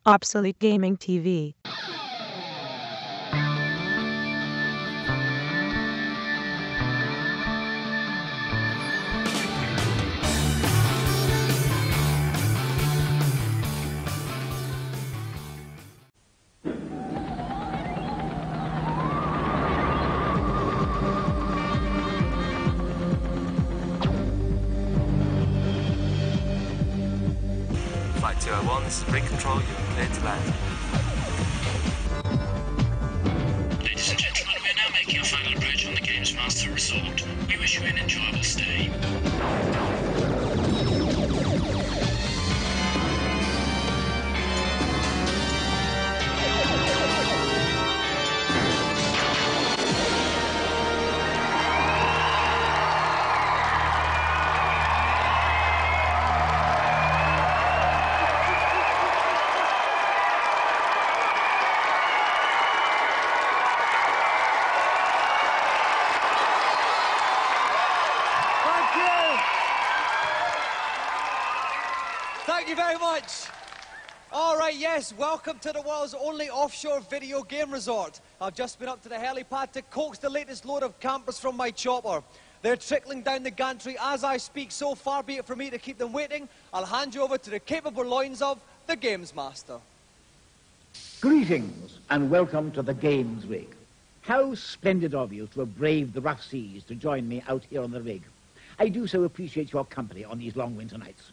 Obsolete Gaming TV. Flight 201, this is rig control, you're cleared to land. Ladies and gentlemen, we are now making our final approach on the Games Master Resort. We wish you an enjoyable stay. Thank you very much. All right, yes, welcome to the world's only offshore video game resort. I've just been up to the helipad to coax the latest load of campers from my chopper. They're trickling down the gantry as I speak, so far be it for me to keep them waiting. I'll hand you over to the capable loins of the Games Master. Greetings and welcome to the Games Rig. How splendid of you to have braved the rough seas to join me out here on the rig. I do so appreciate your company on these long winter nights.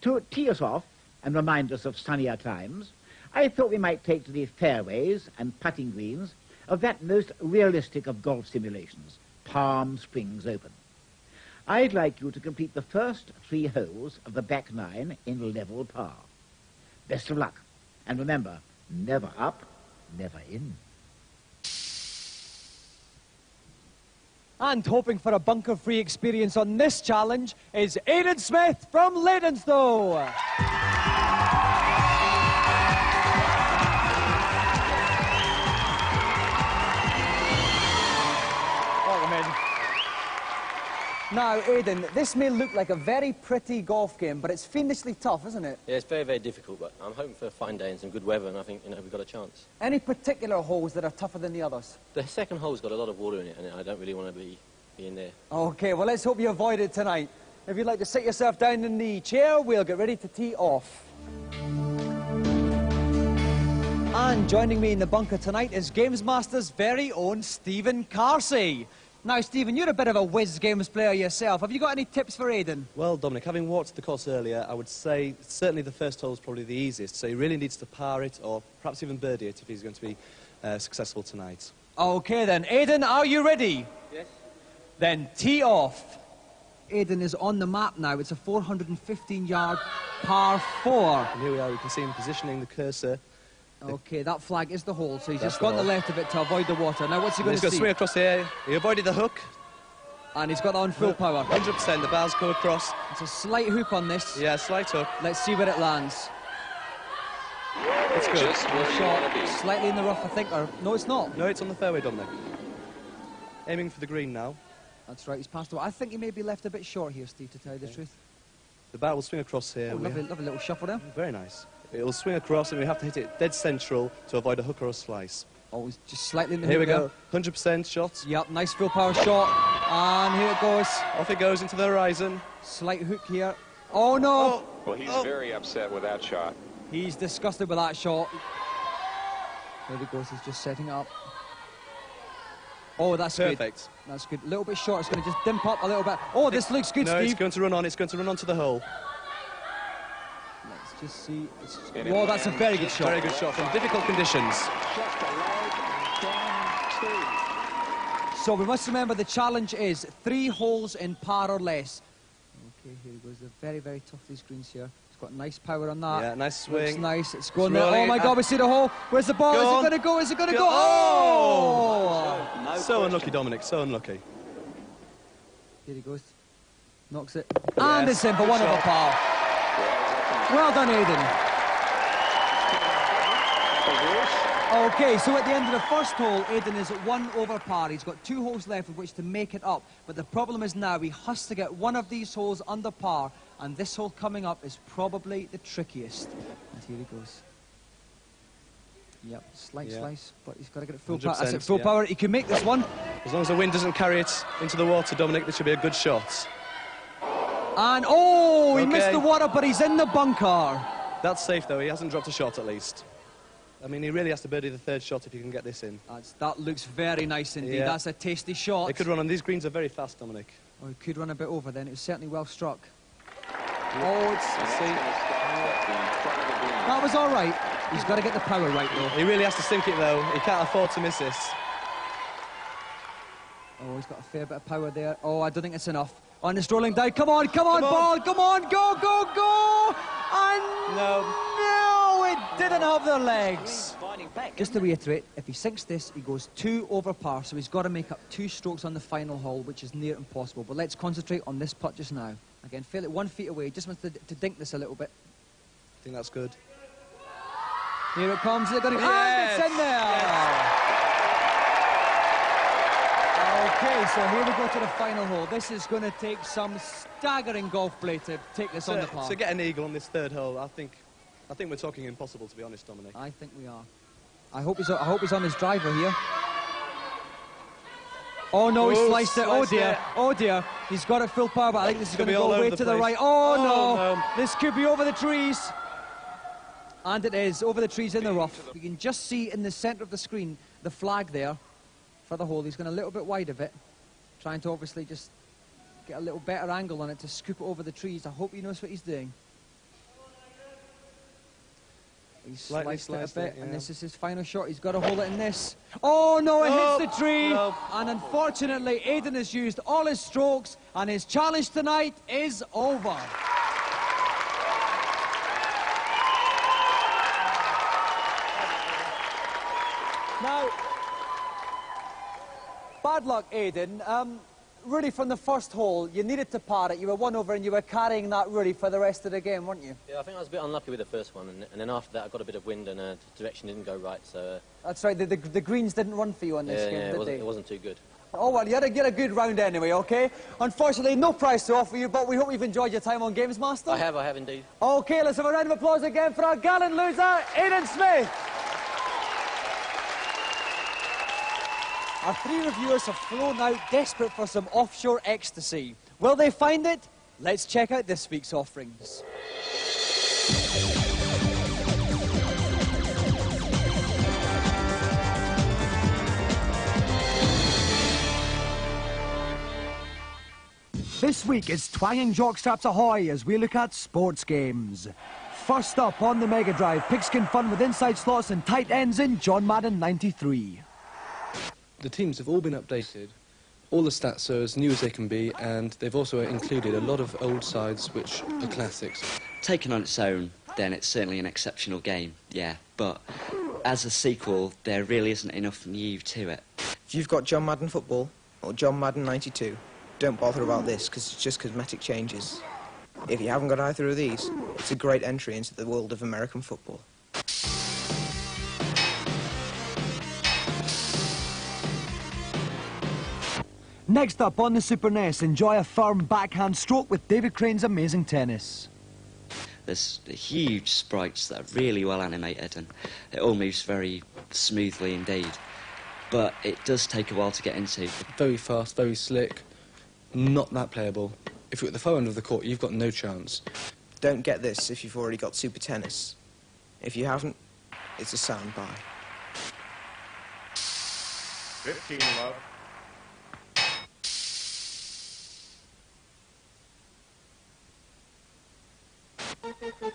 To tee us off and remind us of sunnier times, I thought we might take to the fairways and putting greens of that most realistic of golf simulations, Palm Springs Open. I'd like you to complete the first 3 holes of the back 9 in level par. Best of luck, and remember, never up, never in. And hoping for a bunker-free experience on this challenge is Aidan Smith from Leydenstone. Welcome in. Now, Aidan, this may look like a very pretty golf game, but it's fiendishly tough, isn't it? Yeah, it's very, very difficult, but I'm hoping for a fine day and some good weather, and I think, we've got a chance. Any particular holes that are tougher than the others? The second hole's got a lot of water in it, and I don't really want to be in there. Okay, well, let's hope you avoid it tonight. If you'd like to sit yourself down in the chair, we'll get ready to tee off. And joining me in the bunker tonight is Games Master's very own Stephen Carsey. Now, Stephen, you're a bit of a whiz games player yourself. Have you got any tips for Aidan? Well, Dominic, having walked the course earlier, I would say certainly the first hole is probably the easiest, so he really needs to par it or perhaps even birdie it if he's going to be successful tonight. Okay, then. Aidan, are you ready? Yes. Then tee off. Aidan is on the map now. It's a 415-yard par 4. And here we are, we can see him positioning the cursor. Okay, that flag is the hole, so he's That's just the got the hole. left of it to avoid the water. Now, what's he going He's to got see? to swing across here. He avoided the hook. And he's got that on full power. 100%, the bars go across. It's a slight hook on this. Yeah, slight hook. Let's see where it lands. It's good. Just where you want to be. Shot slightly in the rough, I think. Or no, it's not. No, it's on the fairway, Dominic. Aiming for the green now. That's right, he's passed away. I think he may be left a bit short here, Steve, to tell you the truth. The bat will swing across here. Oh, lovely little shuffle there. Very nice. It'll swing across and we have to hit it dead central to avoid a hook or a slice. Oh, he's just slightly in the Here we hook go. 100% shot. there. Yep, nice full power shot. And here it goes. Off it goes into the horizon. Slight hook here. Oh, no. Well, he's very upset with that shot. He's disgusted with that shot. There he goes, he's just setting up. Oh, that's Perfect. good. That's good. A little bit short. It's going to just dimp up a little bit. Oh, this looks good, No, Steve. it's going to run on. It's going to run onto the hole. Let's just see. And it Oh, that's a very good lands shot. Very good shot from difficult conditions. So we must remember the challenge is 3 holes in par or less. Okay, here he goes. They're very, very tough, these greens here. It's got nice power on that. Yeah, nice Looks swing. nice. It's going It's there. Oh rolling my it God, up. we see the hole. Where's the ball? Go Is on. it going to go? Is it going to Go- go? Oh! Oh! So unlucky, Dominic. So unlucky. Here he goes. Knocks it. And Yes, it's in for good 1 over shot. par. Well done, Aidan. Okay, so at the end of the first hole, Aidan is at 1 over par. He's got 2 holes left with which to make it up. But the problem is now he has to get one of these holes under par, and this hole coming up is probably the trickiest. And here he goes. Yep, slight Yeah. slice, but he's got to get it full power. 100%, That's it, full yeah. power. He can make this one. As long as the wind doesn't carry it into the water, Dominic, this should be a good shot. And, oh, he missed Okay. the water, but he's in the bunker. That's safe, though. He hasn't dropped a shot, at least. I mean, he really has to birdie the third shot if he can get this in. That looks very nice indeed. Yeah. That's a tasty shot. They could run on. These greens are very fast, Dominic. Oh, he could run a bit over then. It was certainly well struck. Oh, it's... That was all right. He's got to get the power right, though. He really has to sink it, though. He can't afford to miss this. Oh, he's got a fair bit of power there. Oh, I don't think it's enough. On it's rolling down. Come on, ball. Come on, go, go, go. And no, it didn't have the legs. Just to reiterate, if he sinks this, he goes 2 over par, so he's got to make up 2 strokes on the final hole, which is near impossible. But let's concentrate on this putt just now. Again, feel it 1 feet away. Just wants to dink this a little bit. I think that's good. Here it comes. They're going to... Yes. And it's in there. Okay, so here we go to the final hole. This is going to take some staggering golf play to take this on the par. To get an eagle on this third hole, I think we're talking impossible, to be honest, Dominic. I think we are. I hope he's on his driver here. Oh no, he sliced it. Oh dear. Oh dear. He's got it full power, but I think this is going to go way to the right. Oh no. This could be over the trees. And it is over the trees in the rough. You can just see in the centre of the screen the flag there for the hole. He's going a little bit wide of it, trying to obviously just get a little better angle on it to scoop it over the trees. I hope he knows what he's doing. He's sliced it a bit, and this is his final shot. He's got to hold it in this. Oh no, it hits the tree, and unfortunately Aidan has used all his strokes, and his challenge tonight is over. Now, bad luck, Aidan. Really, from the first hole, you needed to par it. You were 1 over, and you were carrying that really for the rest of the game, weren't you? Yeah, I think I was a bit unlucky with the first one, and then after that I got a bit of wind and the direction didn't go right, so... That's right, the greens didn't run for you on this game, did they? It wasn't too good. Oh, well, you had to get a good round anyway, OK? Unfortunately, no prize to offer you, but we hope you've enjoyed your time on Games Master. I have indeed. OK, let's have a round of applause again for our gallant loser, Aidan Smith. Our 3 reviewers have flown out desperate for some offshore ecstasy. Will they find it? Let's check out this week's offerings. This week it's twanging jockstraps ahoy as we look at sports games. First up on the Mega Drive, pigskin fun with inside slots and tight ends in John Madden 93. The teams have all been updated. All the stats are as new as they can be, and they've also included a lot of old sides which are classics. Taken on its own, then it's certainly an exceptional game, yeah. But as a sequel, there really isn't enough new to it. If you've got John Madden Football or John Madden 92, don't bother about this because it's just cosmetic changes. If you haven't got either of these, it's a great entry into the world of American football. Next up on the Super NES, enjoy a firm backhand stroke with David Crane's amazing tennis. There's huge sprites that are really well animated, and it all moves very smoothly indeed. But it does take a while to get into. Very fast, very slick, not that playable. If you're at the far end of the court, you've got no chance. Don't get this if you've already got Super Tennis. If you haven't, it's a sound buy. 15 love.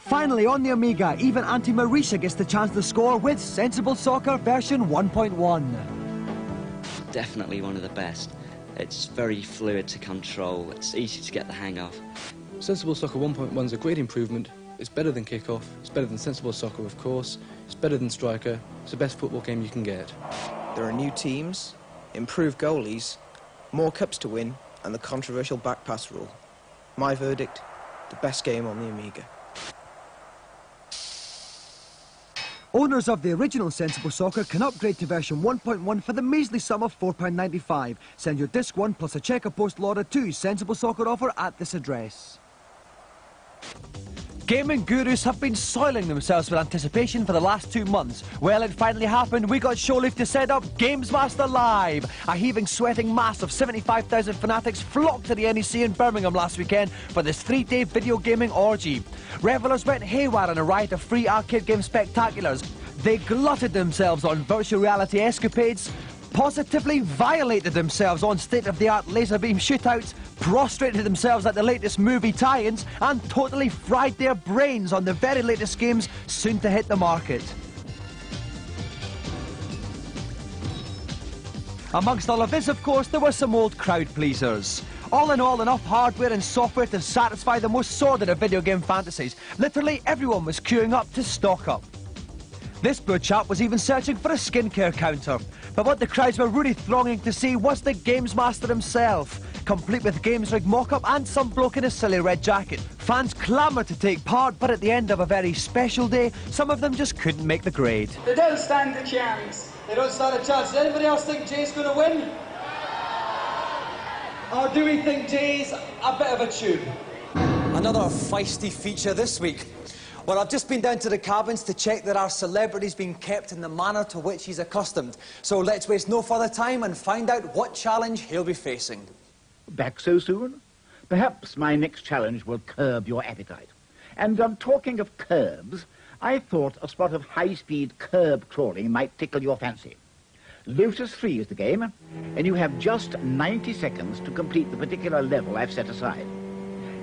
Finally, on the Amiga, even Auntie Marisha gets the chance to score with Sensible Soccer version 1.1. Definitely one of the best. It's very fluid to control, it's easy to get the hang of. Sensible Soccer 1.1 is a great improvement. It's better than Kickoff, it's better than Sensible Soccer, of course, it's better than Striker, it's the best football game you can get. There are new teams, improved goalies, more cups to win, and the controversial back pass rule. My verdict, the best game on the Amiga. Owners of the original Sensible Soccer can upgrade to version 1.1 for the measly sum of £4.95. Send your disc 1 plus a checker postal order to Sensible Soccer offer at this address. Gaming gurus have been soiling themselves with anticipation for the last 2 months. Well, it finally happened. We got Show Leaf to set up Games Master Live. A heaving, sweating mass of 75,000 fanatics flocked to the NEC in Birmingham last weekend for this 3-day video gaming orgy. Revellers went haywire in a riot of free arcade game spectaculars. They glutted themselves on virtual reality escapades, positively violated themselves on state-of-the-art laser beam shootouts, prostrated themselves at the latest movie tie-ins, and totally fried their brains on the very latest games soon to hit the market. Amongst all of this, of course, there were some old crowd pleasers. All in all, enough hardware and software to satisfy the most sordid of video game fantasies. Literally everyone was queuing up to stock up. This poor chap was even searching for a skincare counter. But what the crowds were really thronging to see was the Games Master himself, complete with Games Rig mock-up and some bloke in a silly red jacket. Fans clamoured to take part, but at the end of a very special day, some of them just couldn't make the grade. They don't stand a chance. They don't stand a chance. Does anybody else think Jay's going to win? Or do we think Jay's a bit of a tune? Another feisty feature this week. Well, I've just been down to the cabins to check that our celebrity's being kept in the manner to which he's accustomed. So let's waste no further time and find out what challenge he'll be facing. Back so soon? Perhaps my next challenge will curb your appetite. And talking of curbs, I thought a spot of high-speed curb crawling might tickle your fancy. Lotus 3 is the game, and you have just 90 seconds to complete the particular level I've set aside.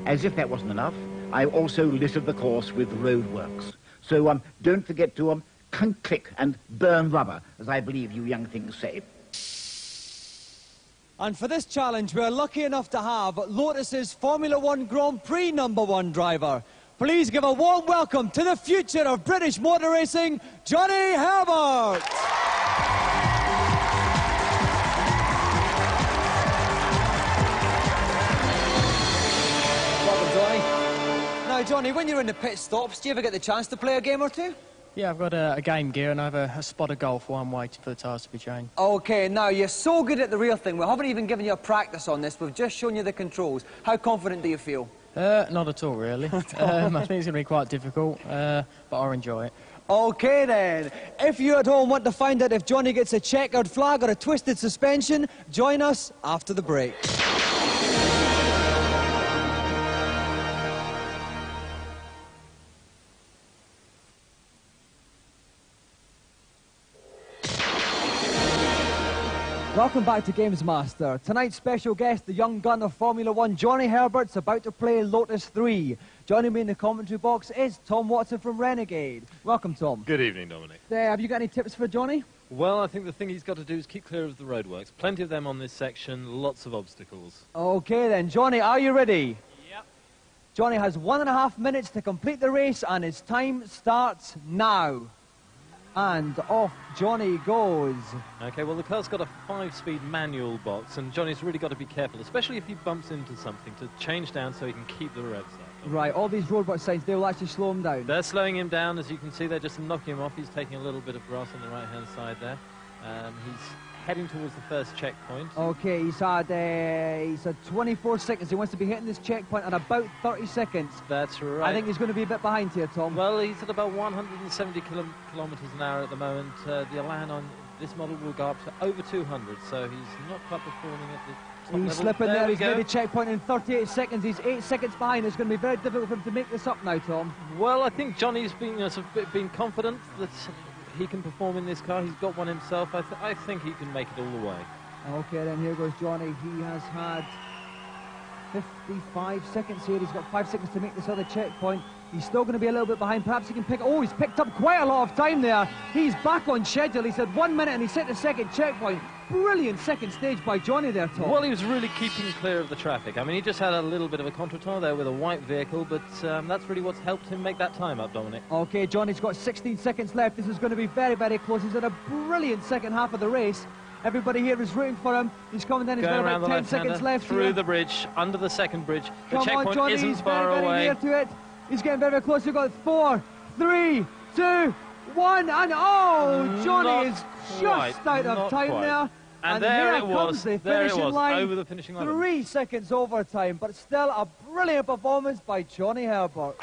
As if that wasn't enough, I've also littered the course with roadworks. So don't forget to click and burn rubber, as I believe you young things say. And for this challenge, we're lucky enough to have Lotus's Formula One Grand Prix #1 driver. Please give a warm welcome to the future of British motor racing, Johnny Herbert. Welcome, Johnny. Now, Johnny, when you're in the pit stops, do you ever get the chance to play a game or two? Yeah, I've got a game gear and I have a spot of golf while I'm waiting for the tyres to be changed. OK, now, you're so good at the real thing. We haven't even given you a practice on this. We've just shown you the controls. How confident do you feel? Not at all, really. I think it's going to be quite difficult, but I'll enjoy it. OK, then. If you at home want to find out if Johnny gets a checkered flag or a twisted suspension, join us after the break. Welcome back to Games Master. Tonight's special guest, the young gun of Formula One, Johnny Herbert's about to play Lotus 3. Joining me in the commentary box is Tom Watson from Renegade. Welcome, Tom. Good evening, Dominic. Have you got any tips for Johnny? Well, I think the thing he's got to do is keep clear of the roadworks. Plenty of them on this section, lots of obstacles. OK, then. Johnny, are you ready? Yep. Johnny has 1.5 minutes to complete the race, and his time starts now. And off Johnny goes. OK, well, the car's got a 5-speed manual box, and Johnny's really got to be careful, especially if he bumps into something, to change down so he can keep the revs up. Right, all these roadwork signs, they will actually slow him down. They're slowing him down, as you can see. They're just knocking him off. He's taking a little bit of grass on the right-hand side there. He's heading towards the first checkpoint. OK, he's had 24 seconds. He wants to be hitting this checkpoint in about 30 seconds. That's right. I think he's going to be a bit behind here, Tom. Well, he's at about 170 kilometres an hour at the moment. The Elan on this model will go up to over 200, so he's not quite performing at the top level. He's slipping there. He's go. made a checkpoint in 38 seconds. He's 8 seconds behind. It's going to be very difficult for him to make this up now, Tom. Well, I think Johnny's been confident that he can perform in this car. He's got one himself. I think he can make it all the way. OK, then here goes Johnny. He has had 55 seconds here. He's got 5 seconds to make this other checkpoint. He's still going to be a little bit behind. Perhaps he can pick... Oh, he's picked up quite a lot of time there. He's back on schedule. He's had 1 minute and he's hit the second checkpoint. Brilliant second stage by Johnny there, Tom. Well, he was really keeping clear of the traffic. I mean, he just had a little bit of a contretemps there with a white vehicle, but that's really what's helped him make that time up, Dominic. OK, Johnny's got 16 seconds left. This is going to be very, very close. He's had a brilliant second half of the race. Everybody here is rooting for him. He's coming down. He's got about 10 seconds left. Through the bridge, under the second bridge. The checkpoint Johnny, isn't far very, away. Very near to it. He's getting very, very close. We've got 4, 3, 2, 1, and oh, Johnny is just out of time there. And there it was. The there it was, line, over the finishing line. 3 seconds over time, but still a brilliant performance by Johnny Herbert.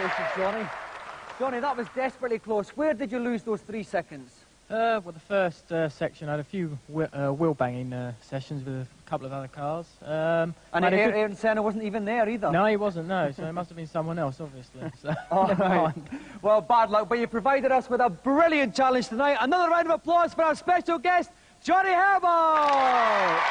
Congratulations, Johnny. Johnny, that was desperately close. Where did you lose those 3 seconds? Well, the first section, I had a few wheel banging sessions with a couple of other cars. And Ayrton Senna wasn't even there either? No, he wasn't, no. So it must have been someone else, obviously. So, all never right. mind. Well, bad luck, but you provided us with a brilliant challenge tonight. Another round of applause for our special guest, Johnny Herbert!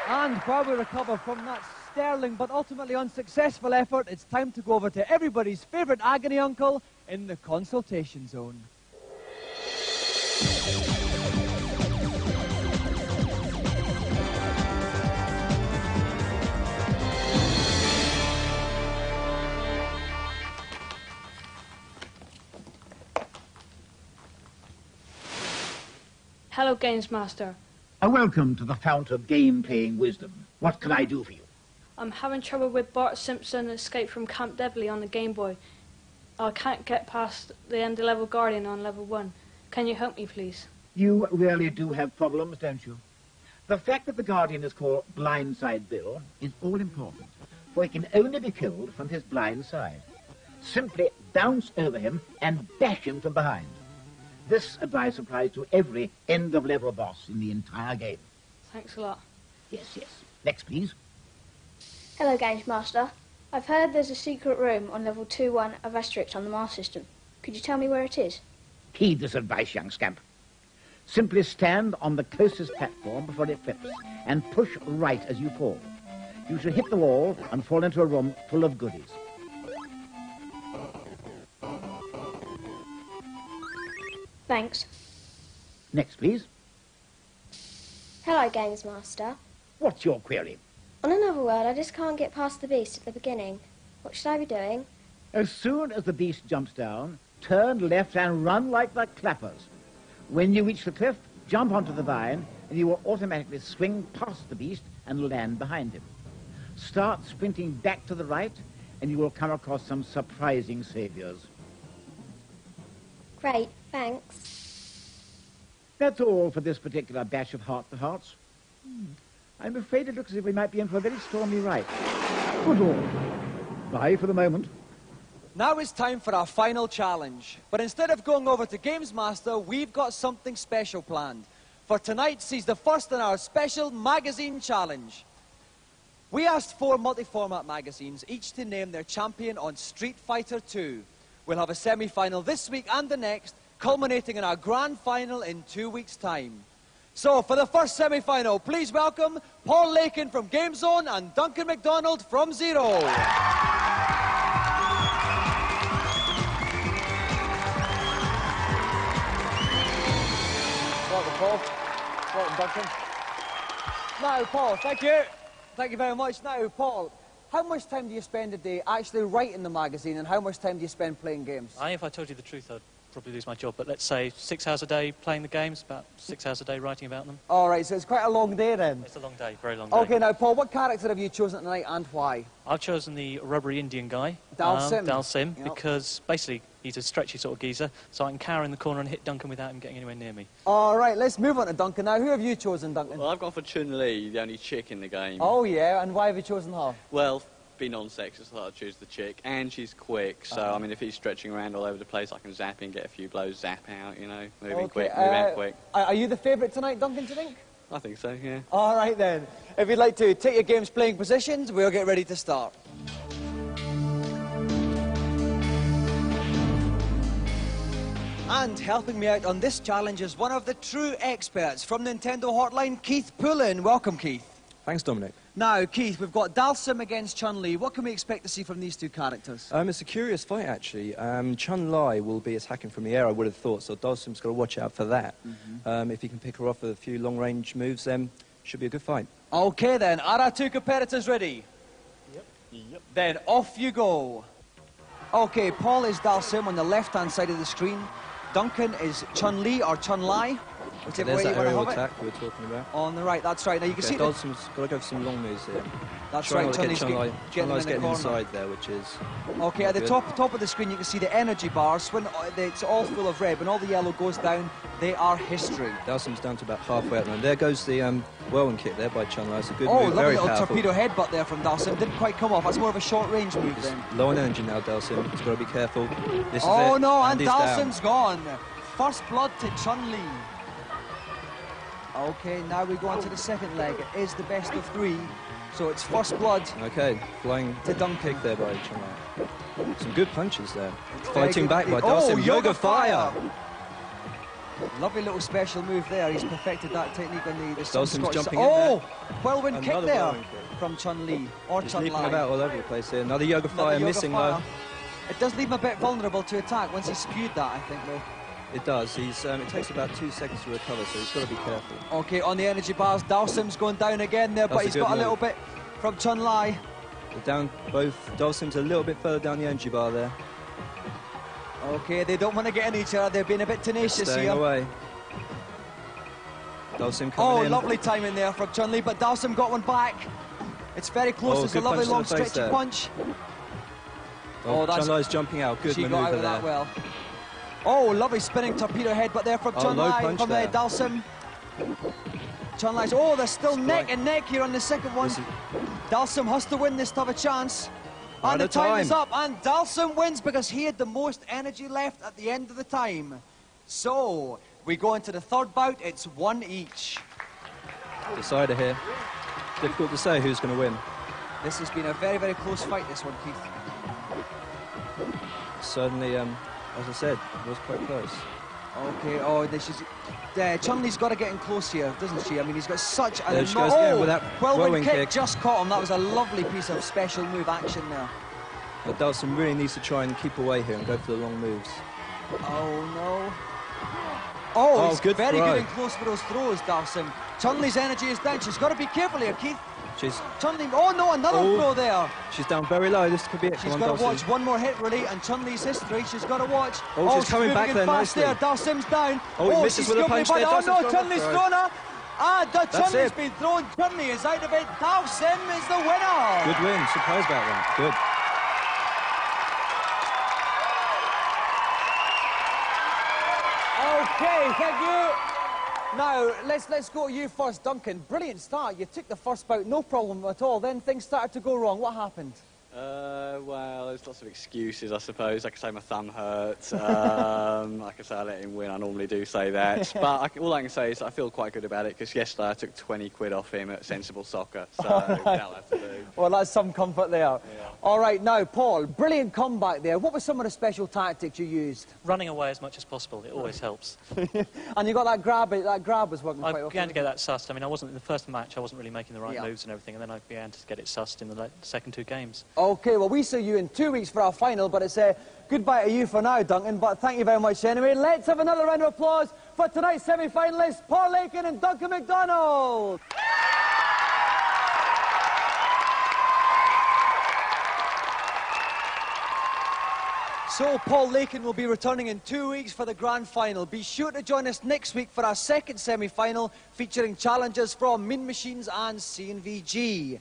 And while we recover from that sterling but ultimately unsuccessful effort, it's time to go over to everybody's favourite agony uncle in the consultation zone. Hello, Games Master. Welcome to the fount of game-playing wisdom. What can I do for you? I'm having trouble with Bart Simpson Escape from Camp Deadly on the Game Boy. I can't get past the end-of-level Guardian on level 1. Can you help me, please? You really do have problems, don't you? The fact that the Guardian is called Blindside Bill is all important, for he can only be killed from his blind side. Simply bounce over him and bash him from behind. This advice applies to every end-of-level boss in the entire game. Thanks a lot. Yes, yes. Next, please. Hello, Games Master. I've heard there's a secret room on level 2-1 of Asterix on the Mars system. Could you tell me where it is? Heed this advice, young scamp. Simply stand on the closest platform before it flips and push right as you fall. You should hit the wall and fall into a room full of goodies. Thanks. Next, please. Hello, Games Master. What's your query? On another world, I just can't get past the beast at the beginning. What should I be doing? As soon as the beast jumps down, turn left and run like the clappers. When you reach the cliff, jump onto the vine, and you will automatically swing past the beast and land behind him. Start sprinting back to the right, and you will come across some surprising saviors. Great, thanks. That's all for this particular bash of heart-to-hearts. I'm afraid it looks as if we might be in for a very stormy ride. Good all. Bye for the moment. Now it's time for our final challenge. But instead of going over to Games Master, we've got something special planned. For tonight sees the first in our special magazine challenge. We asked 4 multi-format magazines, each to name their champion on Street Fighter 2. We'll have a semi-final this week and the next, culminating in our grand final in 2 weeks' time. So, for the first semi-final, please welcome Paul Lakin from Game Zone and Duncan MacDonald from Zero. Welcome, Paul. Welcome, Duncan. Now, Paul, thank you. Thank you very much. Now, Paul, how much time do you spend a day actually writing the magazine, and how much time do you spend playing games? If I told you the truth, I'd probably lose my job. But let's say 6 hours a day playing the games, about 6 hours a day writing about them. All right, so it's quite a long day then. It's a long day, very long day. Okay, now, Paul, what character have you chosen tonight and why? I've chosen the rubbery Indian guy, Dalsim. Dalsim, Yep. because basically he's a stretchy sort of geezer, so I can cower in the corner and hit Duncan without him getting anywhere near me. All right, let's move on to Duncan now. Who have you chosen, Duncan? Well, I've gone for Chun-Li, the only chick in the game. Oh, yeah, and why have you chosen her? Well, being non-sexist, I thought I'd choose the chick, and she's quick, so, I mean, if he's stretching around all over the place, I can zap in, get a few blows, zap out, you know, moving quick, move out quick. Are you the favourite tonight, Duncan, do you think? I think so, yeah. All right, then. If you'd like to take your game's playing positions, we'll get ready to start. And helping me out on this challenge is one of the true experts from Nintendo Hotline, Keith Poulin. Welcome, Keith. Thanks, Dominic. Now, Keith, we've got Dalsim against Chun-Li. What can we expect to see from these two characters? It's a curious fight, actually. Chun-Li will be attacking from the air, I would have thought, so Dalsim's got to watch out for that. If he can pick her off with a few long-range moves, then should be a good fight. Okay, then. Are our two competitors ready? Yep. Then off you go. Okay, Paul is Dalsim on the left-hand side of the screen. Duncan is Chun-Li or Chun-Lai. Whichever There's way that you want aerial to have attack we were talking about. On the right, that's right. Now you can see Dawson's got to go for some long moves here. That's Trying right, not to get Chun-Li's Chun-Li's getting getting in the corner. inside there, which is Okay, not at the good. top of the screen you can see the energy bars. When it's all full of red, when all the yellow goes down, they are history. Dawson's down to about halfway up, and there goes the whirlwind kick there by Chun-Li. It's a good Oh, move, lovely very little powerful. torpedo headbutt there from Dawson. Didn't quite come off. That's more of a short-range move then. Low on energy now, Dawson. He's got to be careful. This is Oh it. no, and he's Dawson's down. gone. First blood to Chun-Li. Okay, now we go on to the second leg. It is the best of three, so it's first blood. Okay, flying to Duncan. kick there by Chun-Li. Some good punches there. Very Fighting good back by indeed. Dawson. Oh, Yoga Fire! Lovely little special move there. He's perfected that technique on the Dawson's Scottish. jumping in Oh, there. whirlwind kick Another there whirlwind kick. from Chun-Li or He's Chun-Li. leaping about all over the place here. Another Yoga Another Fire, Yoga missing Fire. though. It does leave him a bit vulnerable to attack once he spewed that, I think, though. It does. It takes about 2 seconds to recover, so he's got to be careful. Okay, on the energy bars, Dawson's going down again there, That's but a he's good got a move. little bit from Chun-Li. They're down both. Dawson's a little bit further down the energy bar there. Okay, they don't want to get in each other. They're being a bit tenacious Staying here. away. Dawson coming Oh, in. lovely timing there from Chun-Li, but Dawson got one back. It's very close. Oh, It's a good lovely punch to long the face stretchy there. punch. Oh, Chun-Li's jumping out. Good She maneuver got out of there. that well. Oh, lovely spinning torpedo headbutt there from Oh, Chun-Li, low punch from there. Dawson. Chun-Li's, oh, they're still neck and neck here on the second one. Dawson has to win this to have a chance. Out And the of time is time. up, and Dawson wins because he had the most energy left at the end of the time. So, we go into the third bout, it's one each. Decider here. Difficult to say who's going to win. This has been a very, very close fight, this one, Keith. Certainly, as I said, it was quite close. Okay, oh, this is... Chun-Li's got to get in close here, doesn't she? I mean, he's got such an... There she goes again oh, with that whirlwind whirlwind kick. just caught him. That was a lovely piece of special move action there. But Dawson really needs to try and keep away here and go for the long moves. Oh, no. Oh, he's good very throw. good and close for those throws, Dawson. Chun-Li's energy is down. She's got to be careful here, Keith. She's Chun-Li... Oh, no, another throw there. She's down very low. This could be it. She's Come on, got to Dawson. watch one more hit, really, and Chun-Li's history. She's got to watch. Oh, she's coming moving back in there fast nicely. there. Dawson's down. Oh, he misses she's with a scooping punch it there. back. Oh, no, Dawson's got Chun-Li's the thrown throw. her. And Chun-Li's it. been thrown. Chun-Li is out of it. Dawson is the winner. Good win. Surprised about that. Good. Okay, thank you. Now, let's go to you first, Duncan. Brilliant start. You took the first bout, no problem at all. Then things started to go wrong. What happened? Well, there's lots of excuses, I suppose. I could say my thumb hurt. I could say I let him win. I normally do say that. But all I can say is I feel quite good about it because yesterday I took 20 quid off him at Sensible Soccer. So that'll have to do. Well, that's some comfort there. All right, now, Paul, brilliant comeback there. What were some of the special tactics you used? Running away as much as possible, it always helps. And you got that grab was working quite I well. began to get that sussed. I mean, in the first match, I wasn't really making the right Yeah. moves and everything, and then I began to get it sussed in the second two games. Okay, well, we see you in 2 weeks for our final, but it's goodbye to you for now, Duncan, but thank you very much anyway. Let's have another round of applause for tonight's semi-finalists, Paul Lakin and Duncan MacDonald. So, Paul Lakin will be returning in 2 weeks for the grand final. Be sure to join us next week for our second semi-final, featuring challenges from Mean Machines and CNVG.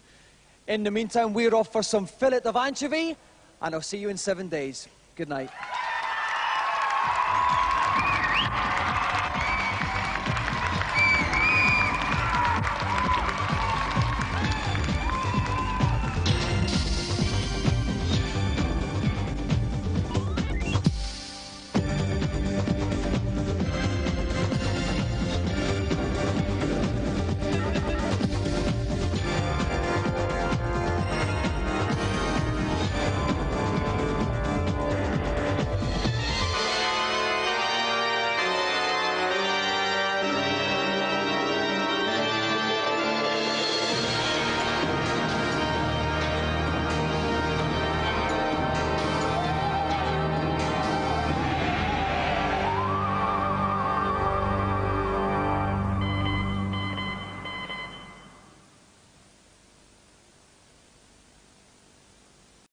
In the meantime, we're off for some fillet of anchovy, and I'll see you in 7 days. Good night.